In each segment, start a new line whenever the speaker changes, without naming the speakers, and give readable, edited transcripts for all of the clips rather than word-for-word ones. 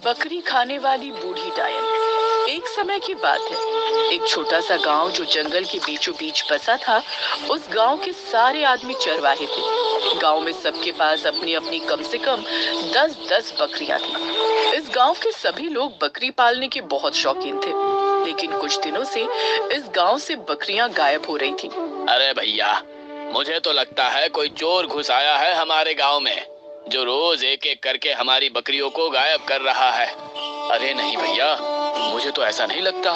बकरी खाने वाली बूढ़ी डायन। एक समय की बात है, एक छोटा सा गांव जो जंगल के बीचों बीच बसा था। उस गांव के सारे आदमी चरवाहे थे। गांव में सबके पास अपनी अपनी कम से कम 10-10 बकरियां थी। इस गांव के सभी लोग बकरी पालने के बहुत शौकीन थे, लेकिन कुछ दिनों से इस गांव से बकरियां गायब हो रही थी।
अरे भैया, मुझे तो लगता है कोई चोर घुस आया है हमारे गांव में, जो रोज एक एक करके हमारी बकरियों को गायब कर रहा है। अरे नहीं भैया, मुझे तो ऐसा नहीं लगता।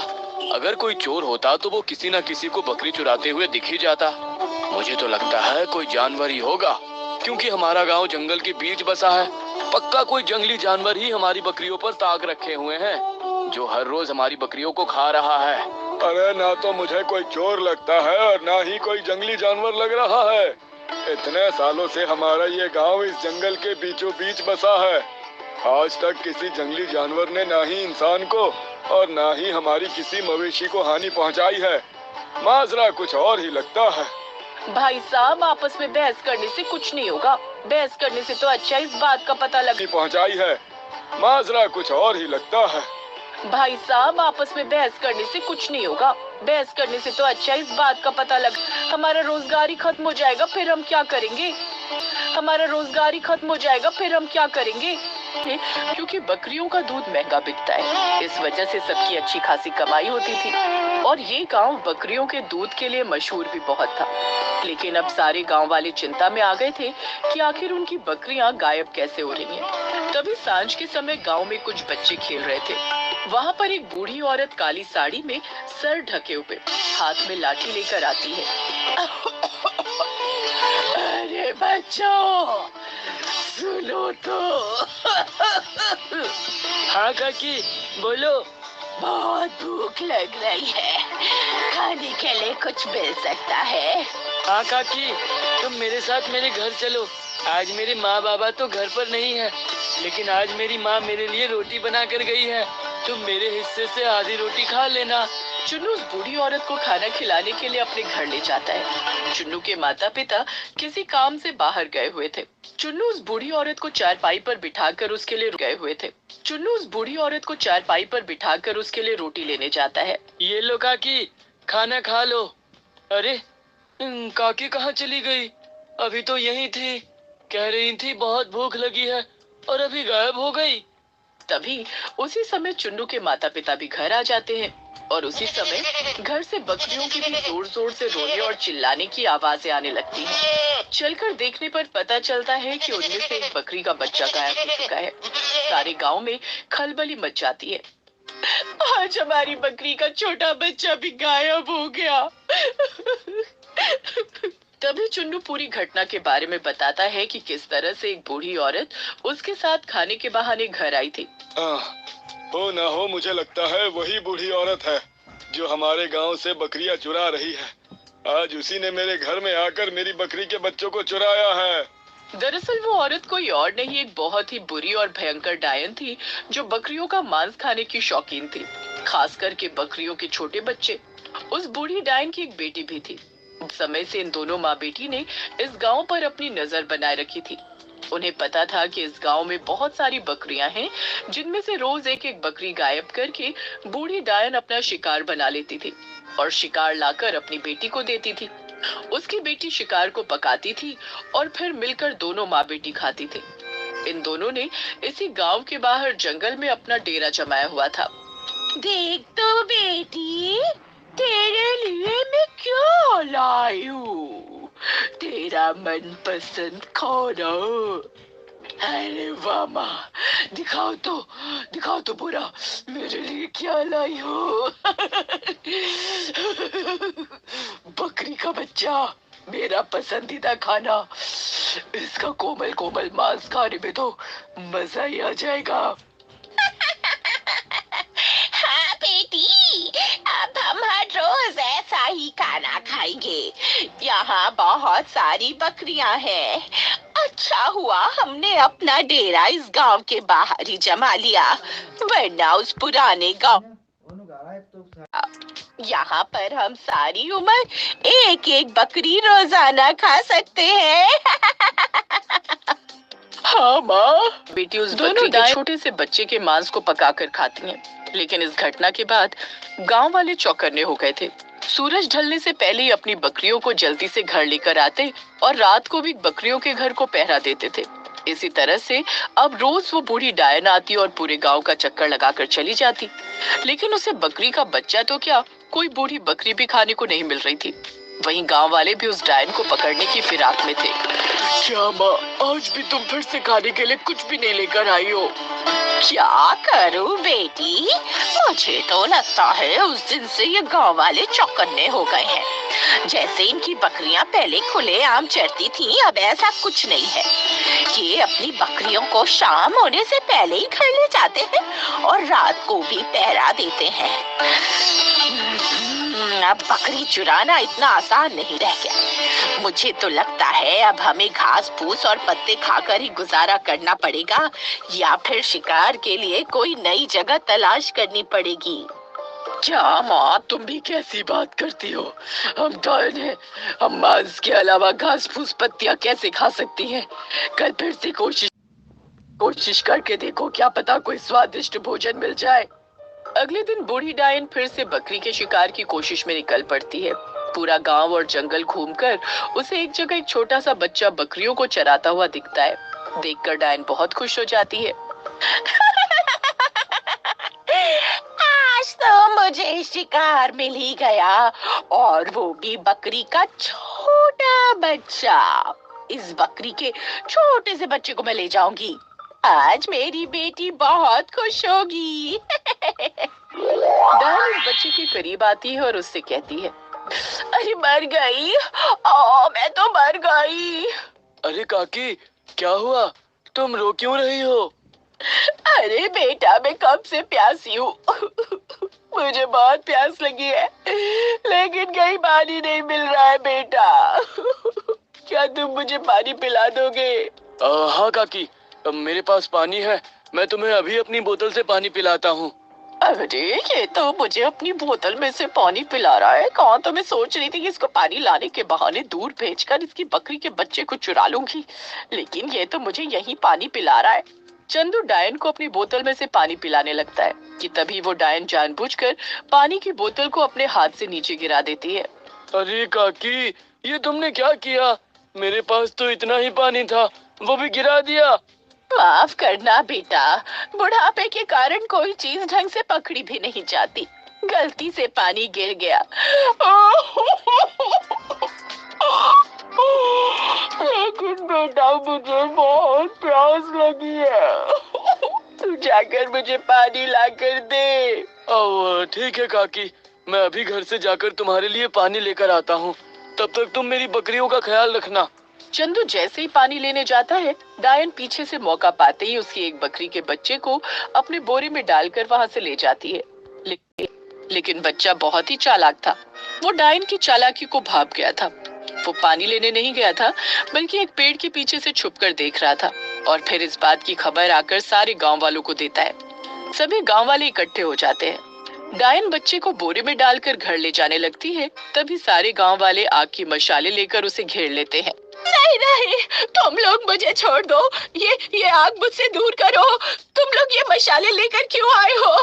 अगर कोई चोर होता तो वो किसी न किसी को बकरी चुराते हुए दिख ही जाता। मुझे तो लगता है कोई जानवर ही होगा, क्योंकि हमारा गांव जंगल के बीच बसा है। पक्का कोई जंगली जानवर ही हमारी बकरियों पर ताक रखे हुए हैं, जो हर रोज हमारी बकरियों को खा रहा है।
अरे ना तो मुझे कोई चोर लगता है और ना ही कोई जंगली जानवर लग रहा है। इतने सालों से हमारा ये गांव इस जंगल के बीचों बीच बसा है। आज तक किसी जंगली जानवर ने ना ही इंसान को और ना ही हमारी किसी मवेशी को हानि पहुंचाई है। माजरा कुछ और ही लगता है।
भाई साहब, आपस में बहस करने से कुछ नहीं होगा। बहस करने से तो अच्छा इस बात का पता लग
पहुंचाई है। माजरा कुछ और ही लगता है।
भाई साहब, आपस में बहस करने से कुछ नहीं होगा। बहस करने से तो अच्छा इस बात का पता लग हमारा रोजगार ही खत्म हो जाएगा, फिर हम क्या करेंगे? हमारा रोजगार ही खत्म हो जाएगा, फिर हम क्या करेंगे? क्योंकि बकरियों का दूध महंगा बिकता है, इस वजह से सबकी अच्छी खासी कमाई होती थी और ये गांव बकरियों के दूध के लिए मशहूर भी बहुत था। लेकिन अब सारे गांव वाले चिंता में आ गए थे कि आखिर उनकी बकरियां गायब कैसे हो रही हैं। तभी सांझ के समय गांव में कुछ बच्चे खेल रहे थे। वहाँ पर एक बूढ़ी औरत काली साड़ी में सर ढके हुए हाथ में लाठी लेकर आती है। अरे बच्चों, सुनो तो।
हाँ काकी, बोलो।
बहुत भूख लग रही है, खाने के लिए कुछ मिल सकता है?
हाँ काकी, तुम मेरे साथ मेरे घर चलो। आज मेरे माँ बाबा तो घर पर नहीं है, लेकिन आज मेरी माँ मेरे लिए रोटी बना कर गई है। तुम मेरे हिस्से से आधी रोटी खा लेना।
चुन्नू उस बूढ़ी औरत को खाना खिलाने के लिए अपने घर ले जाता है। चुन्नू के माता पिता किसी काम से बाहर गए हुए थे। चुन्नू उस बूढ़ी औरत को चारपाई पर बिठाकर उसके लिए गए हुए थे। चुन्नू उस बूढ़ी औरत को चारपाई पर बिठाकर उसके लिए रोटी लेने जाता है।
ये लो काकी, खाना खा लो। अरे काकी कहाँ चली गई? अभी तो यहीं थी, कह रही थी बहुत भूख लगी है, और अभी गायब हो गई।
तभी उसी समय चुन्नू के माता पिता भी घर आ जाते हैं और उसी समय घर से बकरियों की भी जोर जोर से रोने और चिल्लाने की आवाजें आने लगती हैं। चलकर देखने पर पता चलता है कि उनमें से एक बकरी का बच्चा गायब हो चुका है। सारे गांव में खलबली मच जाती है। आज हमारी बकरी का छोटा बच्चा भी गायब हो गया। तभी चुन्नू पूरी घटना के बारे में बताता है कि किस तरह से एक बूढ़ी औरत उसके साथ खाने के बहाने घर आई थी।
हो ना हो, मुझे लगता है वही बूढ़ी औरत है जो हमारे गांव से बकरियां चुरा रही है। आज उसी ने मेरे घर में आकर मेरी बकरी के बच्चों को चुराया है।
दरअसल वो औरत कोई और नहीं, एक बहुत ही बुरी और भयंकर डायन थी जो बकरियों का मांस खाने की शौकीन थी, खास करके बकरियों के छोटे बच्चे। उस बूढ़ी डायन की एक बेटी भी थी। समय से इन दोनों माँ बेटी ने इस गांव पर अपनी नजर बनाए रखी थी। उन्हें पता था कि इस गांव में बहुत सारी बकरियां हैं, जिनमें से रोज एक एक बकरी गायब करके बूढ़ी डायन अपना शिकार बना लेती थी और शिकार लाकर अपनी बेटी को देती थी। उसकी बेटी शिकार को पकाती थी और फिर मिलकर दोनों माँ बेटी खाती थे। इन दोनों ने इसी गांव के बाहर जंगल में अपना डेरा जमाया हुआ था। देख तो बेटी, तेरे लिए मैं क्या लाई हूँ, तेरा मनपसंद खाना। अरे वाह माँ, दिखाओ तो पूरा, मेरे लिए क्या लाई हो। बकरी का बच्चा, मेरा पसंदीदा खाना। इसका कोमल कोमल मांस खाने में तो मजा ही आ जाएगा।
हाँ बेटी, अब हम हर रोज ऐसा ही खाना खाएंगे। यहाँ बहुत सारी बकरियां हैं। अच्छा हुआ हमने अपना डेरा इस गांव के बाहर ही जमा लिया, वरना उस पुराने गांव यहाँ पर हम सारी उम्र एक एक बकरी रोजाना खा सकते हैं।
हाँ माँ। बेटी उस बकरी के छोटे से बच्चे के मांस को पकाकर खाती हैं। लेकिन इस घटना के बाद गांव वाले चौकन्ने हो गए थे। सूरज ढलने से पहले ही अपनी बकरियों को जल्दी से घर लेकर आते और रात को भी बकरियों के घर को पहरा देते थे। इसी तरह से अब रोज वो बूढ़ी डायन आती और पूरे गांव का चक्कर लगाकर चली जाती। लेकिन उसे बकरी का बच्चा तो क्या, कोई बूढ़ी बकरी भी खाने को नहीं मिल रही थी। वहीं गांव वाले भी उस डायन को पकड़ने की फिराक में थे। क्या माँ, आज भी तुम फिर से खाने के लिए कुछ भी नहीं लेकर आई हो?
क्या करूं बेटी, मुझे तो लगता है उस दिन से ये गांव वाले चौकन्ने हो गए हैं। जैसे इनकी बकरियां पहले खुले आम चरती थीं, अब ऐसा कुछ नहीं है। ये अपनी बकरियों को शाम होने से पहले ही घर ले जाते हैं और रात को भी पहरा देते हैं। अब बकरी चुराना इतना आसान नहीं रह गया। मुझे तो लगता है अब हमें घास फूस और पत्ते खाकर ही गुजारा करना पड़ेगा, या फिर शिकार के लिए कोई नई जगह तलाश करनी पड़ेगी।
क्या माँ, तुम भी कैसी बात करती हो? हम डायन हैं, हम मांस के अलावा घास फूस पत्तियां कैसे खा सकती हैं? कल फिर से कोशिश करके देखो, क्या पता कोई स्वादिष्ट भोजन मिल जाए। अगले दिन बूढ़ी डायन फिर से बकरी के शिकार की कोशिश में निकल पड़ती है। पूरा गांव और जंगल घूमकर उसे एक जगह एक छोटा सा बच्चा बकरियों को चराता हुआ दिखता है। देखकर डायन बहुत खुश हो जाती है।
आज तो मुझे शिकार मिल ही गया, और वो भी बकरी का छोटा बच्चा। इस बकरी के छोटे से बच्चे को मैं ले जाऊंगी। आज मेरी बेटी बहुत खुश होगी।
डायन उस बच्चे के करीब आती है और उससे कहती है, अरे मर गई, मैं तो मर गई।
अरे काकी, क्या हुआ? तुम रो क्यों रही हो?
अरे बेटा, मैं कब से प्यासी हूँ। मुझे बहुत प्यास लगी है, लेकिन कहीं पानी नहीं मिल रहा है बेटा। क्या तुम मुझे पानी पिला दोगे?
हाँ काकी, मेरे पास पानी है। मैं तुम्हें अभी अपनी बोतल से पानी पिलाता हूँ।
अरे ये तो मुझे अपनी बोतल में से पानी पिला रहा है। कहाँ तो मैं सोच रही थी कि इसको पानी लाने के बहाने दूर भेजकर इसकी बकरी के बच्चे को चुरा लूंगी, लेकिन ये तो मुझे यहीं पानी पिला रहा है। चंदू डायन को अपनी बोतल में से पानी पिलाने लगता है कि तभी वो डायन जानबूझकर पानी की बोतल को अपने हाथ से नीचे गिरा देती है।
अरे काकी, ये तुमने क्या किया? मेरे पास तो इतना ही पानी था, वो भी गिरा दिया।
माफ करना बेटा, बुढ़ापे के कारण कोई चीज ढंग से पकड़ी भी नहीं जाती। गलती से पानी गिर गया। लेकिन बेटा, मुझे बहुत प्यास लगी है। तू जाकर मुझे पानी लाकर दे।
ठीक है काकी, मैं अभी घर से जाकर तुम्हारे लिए पानी लेकर आता हूँ। तब तक तुम मेरी बकरियों का ख्याल रखना।
चंदू जैसे ही पानी लेने जाता है, डायन पीछे से मौका पाते ही उसकी एक बकरी के बच्चे को अपने बोरे में डालकर वहां से ले जाती है। लेकिन बच्चा बहुत ही चालाक था। वो डायन की चालाकी को भाप गया था। वो पानी लेने नहीं गया था, बल्कि एक पेड़ के पीछे से छुपकर देख रहा था। और फिर इस बात की खबर आकर सारे गांव वालों को देता है। सभी गांव वाले इकट्ठे हो जाते हैं। डायन बच्चे को बोरे में डालकर घर ले जाने लगती है। तभी सारे गांव वाले आग की मशाले लेकर उसे घेर लेते हैं।
नहीं नहीं, तुम लोग मुझे छोड़ दो। ये आग मुझसे दूर करो। तुम लोग ये मशाले लेकर क्यों आए हो?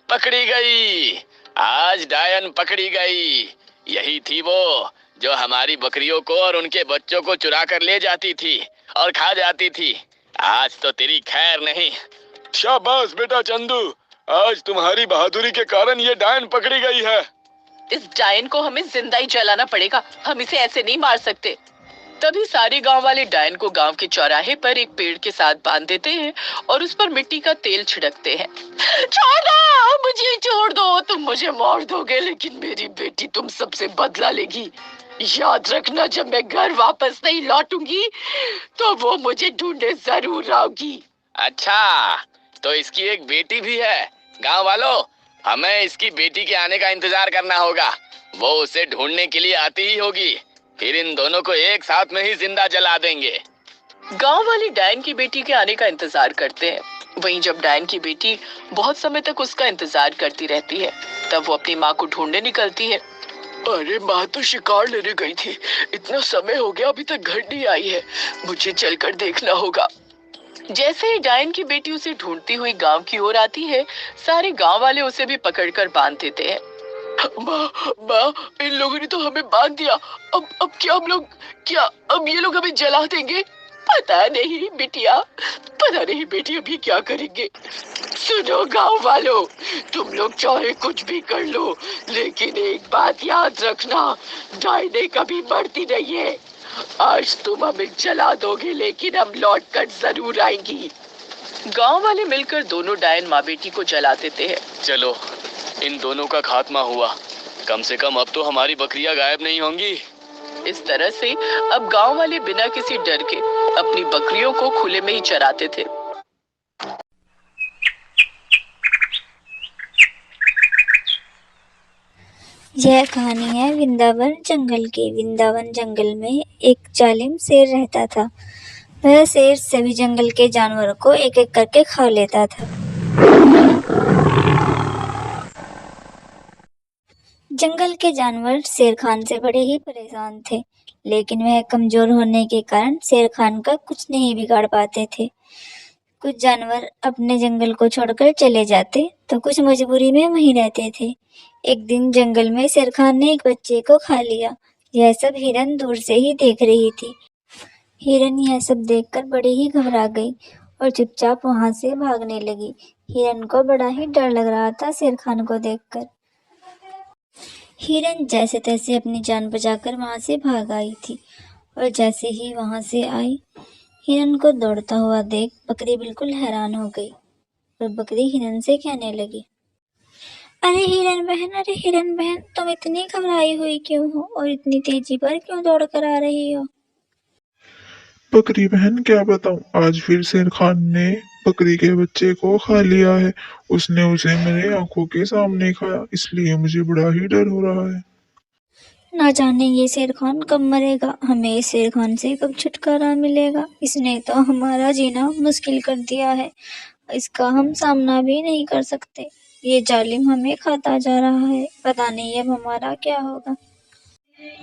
पकड़ी गई, आज डायन पकड़ी गई। यही थी वो जो हमारी बकरियों को और उनके बच्चों को चुरा कर ले जाती थी और खा जाती थी। आज तो तेरी खैर नहीं।
शाबाश बेटा चंदू, आज तुम्हारी बहादुरी के कारण ये डायन पकड़ी गई है।
इस डायन को हमें जिंदा ही जलाना पड़ेगा, हम इसे ऐसे नहीं मार सकते। तभी सारे गांव वाले डायन को गांव के चौराहे पर एक पेड़ के साथ बांध देते हैं और उस पर मिट्टी का तेल छिड़कते हैं।
छोड़ दो, मुझे
छोड़ दो, तुम मुझे मार दोगे, लेकिन मेरी बेटी तुम सबसे बदला लेगी। याद रखना, जब मैं घर वापस नहीं लौटूंगी तो वो मुझे ढूंढने जरूर आओगी।
अच्छा, तो इसकी एक बेटी भी है। गांव वालों, हमें इसकी बेटी के आने का इंतजार करना होगा। वो उसे ढूंढने के लिए आती ही होगी, फिर इन दोनों को एक साथ में ही जिंदा जला देंगे।
गांव वाले डायन की बेटी के आने का इंतजार करते हैं। वहीं जब डायन की बेटी बहुत समय तक उसका इंतजार करती रहती है, तब वो अपनी माँ को ढूंढने निकलती है। अरे माँ तो शिकार लेने गई थी। इतना समय हो गया अभी तक घर नहीं आई है। मुझे चलकर देखना होगा। जैसे ही डायन की बेटी उसे ढूंढती हुई गांव की ओर आती है, सारे गांव वाले उसे भी पकड़कर बांध देते हैं। माँ, माँ, इन लोगों ने तो हमें बांध दिया। अब क्या हम लोग, क्या अब ये लोग हमें जला देंगे? पता नहीं बिटिया, पता नहीं बेटी अभी क्या करेंगे। सुनो गांव वालों, तुम लोग चाहे कुछ भी कर लो, लेकिन एक बात याद रखना, डायने कभी मरती नहीं है। आज तुम हमें जला दोगे, लेकिन हम लौट कर जरूर आएंगी। गांव वाले मिलकर दोनों डायन माँ बेटी को जला देते हैं।
चलो, इन दोनों का खात्मा हुआ। कम से कम अब तो हमारी बकरियां गायब नहीं होंगी।
इस तरह से अब गांव वाले बिना किसी डर के अपनी बकरियों को खुले में ही चराते थे।
यह कहानी है वृंदावन जंगल की। वृंदावन जंगल में एक जालिम शेर रहता था। वह शेर सभी जंगल के जानवरों को एक एक करके खा लेता था। जंगल के जानवर शेर खान से बड़े ही परेशान थे, लेकिन वह कमजोर होने के कारण शेर खान का कुछ नहीं बिगाड़ पाते थे। कुछ जानवर अपने जंगल को छोड़कर चले जाते तो कुछ मजबूरी में वहीं रहते थे। एक दिन जंगल में शेर खान ने एक बच्चे को खा लिया। यह सब हिरन दूर से ही देख रही थी। हिरन यह सब देखकर बड़ी ही घबरा गई और चुपचाप वहां से भागने लगी। हिरन को बड़ा ही डर लग रहा था शेर खान को देखकर। हिरन जैसे तैसे अपनी जान बचाकर वहां से भाग आई थी, और जैसे ही वहां से आई, हिरन को दौड़ता हुआ देख बकरी बिल्कुल हैरान हो गई और बकरी हिरन से कहने लगी, अरे हिरन बहन, तुम इतनी घबराई हुई क्यों हो और इतनी तेजी पर क्यों दौड़ कर आ रही हो?
बकरी बहन, क्या बताऊं, आज फिर शेर खान ने बकरी के बच्चे को खा लिया है। उसने उसे मेरे आंखों के सामने खाया, इसलिए मुझे बड़ा ही डर हो रहा है।
ना जाने ये शेर खान कब मरेगा, हमें इस शेर खान से कब छुटकारा मिलेगा। इसने तो हमारा जीना मुश्किल कर दिया है, इसका हम सामना भी नहीं कर सकते। ये जालिम हमें खाता जा रहा है, पता नहीं अब हमारा क्या होगा।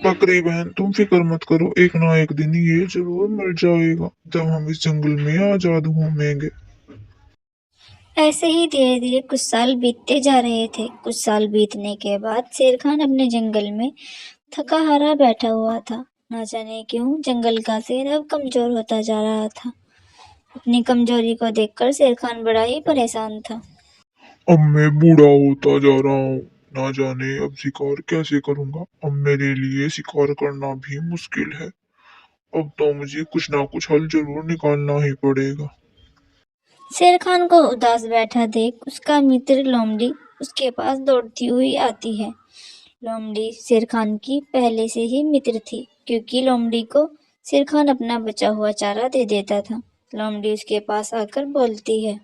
बकरी बहन, तुम फिक्र मत करो, एक ना एक दिन ये जरूर मर जाएगा जब हम इस जंगल में आजाद होंगे।
ऐसे ही धीरे धीरे कुछ साल बीतते जा रहे थे। कुछ साल बीतने के बाद शेर खान अपने जंगल में थका हारा बैठा हुआ था। ना जाने क्यों जंगल का शेर अब कमजोर होता जा रहा था। अपनी कमजोरी को देखकर शेर खान बड़ा ही परेशान था।
अब मैं बूढ़ा होता जा रहा हूँ, ना जाने अब शिकार कैसे करूंगा। अब मेरे लिए शिकार करना भी मुश्किल है। अब तो मुझे कुछ ना कुछ हल जरूर निकालना ही पड़ेगा।
शेर खान को उदास बैठा देख उसका मित्र लोमड़ी उसके पास दौड़ती हुई आती है। लोमड़ी शेर खान की पहले से ही मित्र थी, क्योंकि लोमड़ी को शेर खान अपना बचा हुआ चारा दे देता था। लोमड़ी उसके पास आकर बोलती है,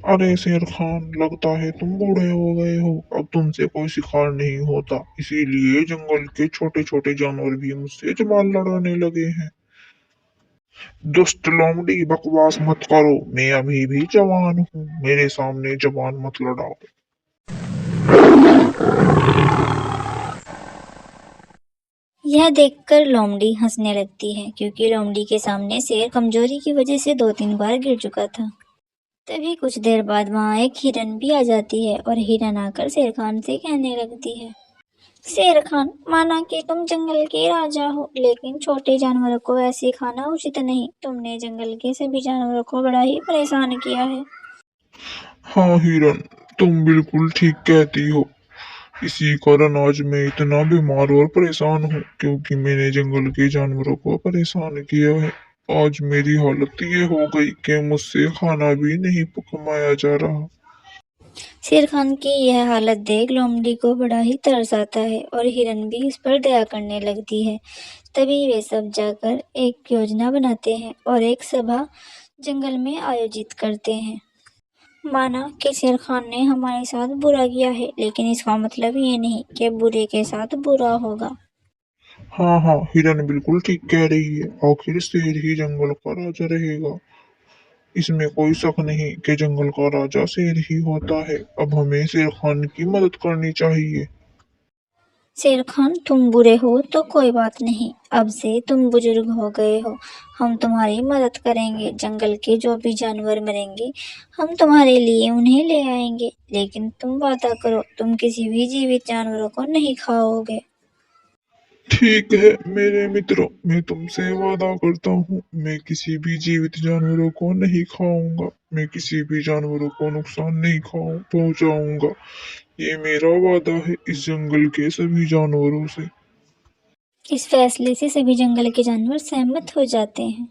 अरे शेर खान, लगता है तुम बूढ़े हो गए हो। अब तुमसे कोई शिकार नहीं होता, इसीलिए जंगल के छोटे छोटे जानवर भी मुझसे जबान लड़ाने लगे हैं। दुष्ट लोमड़ी, बकवास मत करो, मैं अभी भी जवान हूँ, मेरे सामने जबान मत लड़ाओ।
यह देखकर लोमड़ी हंसने लगती है, क्योंकि लोमड़ी के सामने शेर कमजोरी की वजह से 2-3 बार गिर चुका था। तभी कुछ देर बाद वहां एक हिरन भी आ जाती है और हिरन आकर शेर खान से कहने लगती है, शेर खान, माना कि तुम जंगल के राजा हो, लेकिन छोटे जानवरों को ऐसे खाना उचित नहीं। तुमने जंगल के सभी जानवरों को बड़ा ही परेशान किया है।
हाँ हिरन, तुम बिल्कुल ठीक कहती हो। इसी कारण आज मैं इतना बीमार और परेशान हूँ, क्योंकि मैंने जंगल के जानवरों को परेशान किया है। आज मेरी हालत ये हो गई कि मुझसे खाना भी नहीं पकाया जा रहा।
शेर खान की यह हालत देख लोमड़ी को बड़ा ही तरस आता है और हिरन भी इस पर दया करने लगती है। तभी वे सब जाकर एक योजना बनाते हैं और एक सभा जंगल में आयोजित करते हैं। माना कि शेर खान ने हमारे साथ बुरा किया है, लेकिन इसका मतलब ये नहीं कि बुरे के साथ बुरा होगा।
हाँ हाँ, हिरन बिल्कुल ठीक कह रही है। आखिर शेर ही जंगल का राजा रहेगा, इसमें कोई शक नहीं कि जंगल का राजा शेर ही होता है। अब हमें शेर खान की मदद करनी चाहिए।
शेर खान, तुम बुरे हो तो कोई बात नहीं, अब से तुम बुजुर्ग हो गए हो, हम तुम्हारी मदद करेंगे। जंगल के जो भी जानवर मरेंगे हम तुम्हारे लिए उन्हें ले आएंगे, लेकिन तुम वादा करो तुम किसी भी जीवित जानवरों को नहीं खाओगे।
ठीक है मेरे मित्रों, मैं तुमसे वादा करता हूँ मैं किसी भी जीवित जानवरों को नहीं खाऊंगा, मैं किसी भी जानवरों को नुकसान नहीं पहुंचाऊंगा। ये मेरा वादा है इस जंगल के सभी जानवरों से।
इस फैसले से सभी जंगल के जानवर सहमत हो जाते हैं।